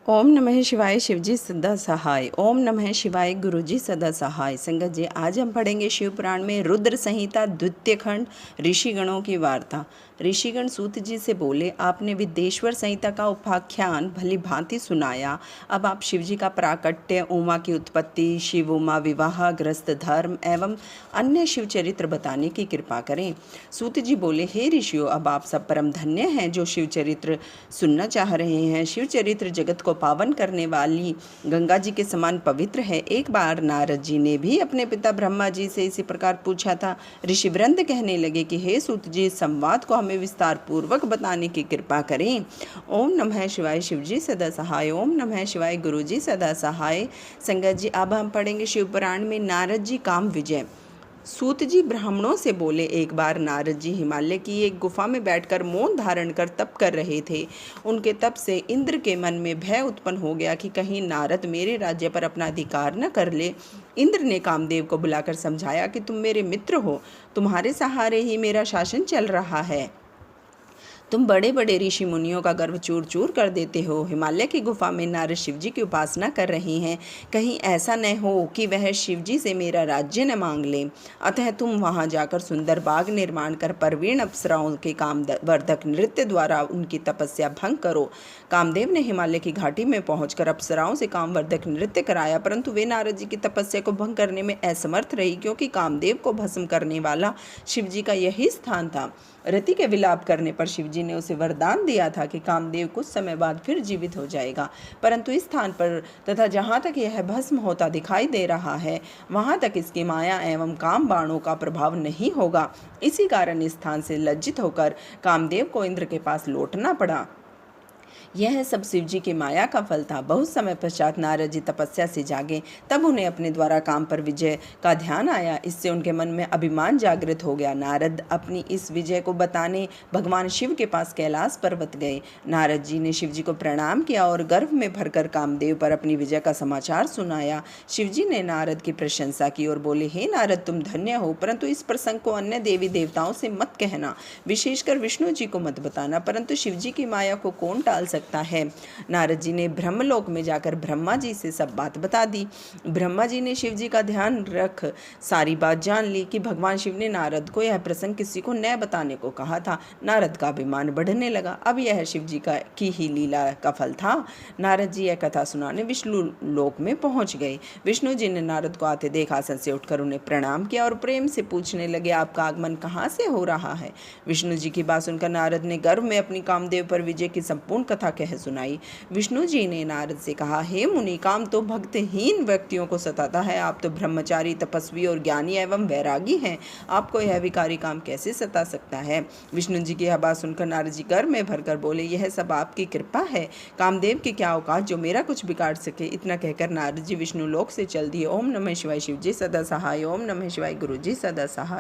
ओम नमः शिवाय शिवजी सदा सहाय। ओम नमः शिवाय गुरुजी सदा सहाय। संगत जी, आज हम पढ़ेंगे शिव पुराण में रुद्र संहिता द्वितीय खंड ऋषिगणों की वार्ता। ऋषिगण सूत जी से बोले, आपने विदेश्वर संहिता का उपाख्यान भली भांति सुनाया। अब आप शिवजी का प्राकट्य, उमा की उत्पत्ति, शिव उमा विवाह, ग्रस्त धर्म एवं अन्य शिव चरित्र बताने की कृपा करें। सूत जी बोले, हे ऋषियों, अब आप सब परम धन्य हैं जो शिव चरित्र सुनना चाह रहे हैं। शिव चरित्र जगत को पावन करने वाली गंगा जी के समान पवित्र है। एक बार नारद जी ने भी अपने पिता ब्रह्मा जी से इसी प्रकार पूछा था। ऋषि वृंद कहने लगे कि हे सूत जी, इस संवाद को हमें विस्तार पूर्वक बताने की कृपा करें। ओम नमः शिवाय शिवजी सदा सहाय। ओम नमः शिवाय गुरुजी सदा सहाय। संगत जी, अब हम पढ़ेंगे शिव पुराण में नारद जी काम विजय। सूत जी ब्राह्मणों से बोले, एक बार नारद जी हिमालय की एक गुफा में बैठकर मौन धारण कर तप कर रहे थे। उनके तप से इंद्र के मन में भय उत्पन्न हो गया कि कहीं नारद मेरे राज्य पर अपना अधिकार न कर ले। इंद्र ने कामदेव को बुलाकर समझाया कि तुम मेरे मित्र हो, तुम्हारे सहारे ही मेरा शासन चल रहा है। तुम बड़े बड़े ऋषि मुनियों का गर्व चूर चूर कर देते हो। हिमालय की गुफा में नारद शिवजी की उपासना कर रही हैं। कहीं ऐसा न हो कि वह शिवजी से मेरा राज्य न मांग ले। अतः तुम वहां जाकर सुंदर बाग निर्माण कर परवीण अप्सराओं के कामवर्धक नृत्य द्वारा उनकी तपस्या भंग करो। कामदेव ने हिमालय की घाटी में पहुंचकर अप्सराओं से कामवर्धक नृत्य कराया, परंतु वे नारद जी की तपस्या को भंग करने में असमर्थ रही, क्योंकि कामदेव को भस्म करने वाला शिवजी का यही स्थान था। रति के विलाप करने पर शिवजी ने उसे वरदान दिया था कि कामदेव कुछ समय बाद फिर जीवित हो जाएगा, परंतु इस स्थान पर तथा जहाँ तक यह भस्म होता दिखाई दे रहा है, वहाँ तक इसकी माया एवं काम बाणों का प्रभाव नहीं होगा। इसी कारण इस स्थान से लज्जित होकर कामदेव को इंद्र के पास लौटना पड़ा। यह सब शिवजी की माया का फल था। बहुत समय पश्चात नारद जी तपस्या से जागे, तब उन्हें अपने द्वारा काम पर विजय का ध्यान आया। इससे उनके मन में अभिमान जागृत हो गया। नारद अपनी इस विजय को बताने भगवान शिव के पास कैलाश पर्वत गए। नारद जी ने शिवजी को प्रणाम किया और गर्व में भरकर कामदेव पर अपनी विजय का समाचार सुनाया। शिवजी ने नारद की प्रशंसा की और बोले, हे नारद, तुम धन्य हो, परंतु इस प्रसंग को अन्य देवी देवताओं से मत कहना, विशेषकर विष्णु जी को मत बताना, परंतु शिवजी की माया को कौन टाल सकता है। नारद जी ने ब्रह्मलोक में जाकर ब्रह्मा जी से सब बात बता दी। ब्रह्मा जी ने शिव जी का ध्यान रख सारी बात जान ली कि भगवान शिव ने नारद को यह प्रसंग किसी को न बताने को कहा था। नारद का अभिमान बढ़ने लगा। अब यह शिव जी की ही लीला का फल था। नारद जी यह कथा सुनाने विष्णु लोक में पहुंच गए। विष्णु जी ने नारद को आते देख आसन से उठकर उन्हें प्रणाम किया और प्रेम से पूछने लगे, आपका आगमन कहाँ से हो रहा है। विष्णु जी की बात सुनकर नारद ने गर्व में अपनी कामदेव पर विजय की संपूर्ण कथा कह सुनाई। विष्णु जी ने नारद से कहा, हे मुनि, काम तो भक्तहीन व्यक्तियों को सताता है। आप तो ब्रह्मचारी, तपस्वी और ज्ञानी एवं वैरागी हैं। आपको यह विकारी काम कैसे सता सकता है। विष्णु जी की यह बात सुनकर नारद जी गर्व में भरकर बोले, यह सब आपकी कृपा है। कामदेव की क्या औकात जो मेरा कुछ बिगाड़ सके। इतना कहकर नारद जी विष्णु लोक से चल दिए। ओम नमः शिवाय शिवजी सदा सहाय। ओम नमः शिवाय गुरुजी सदा सहाय।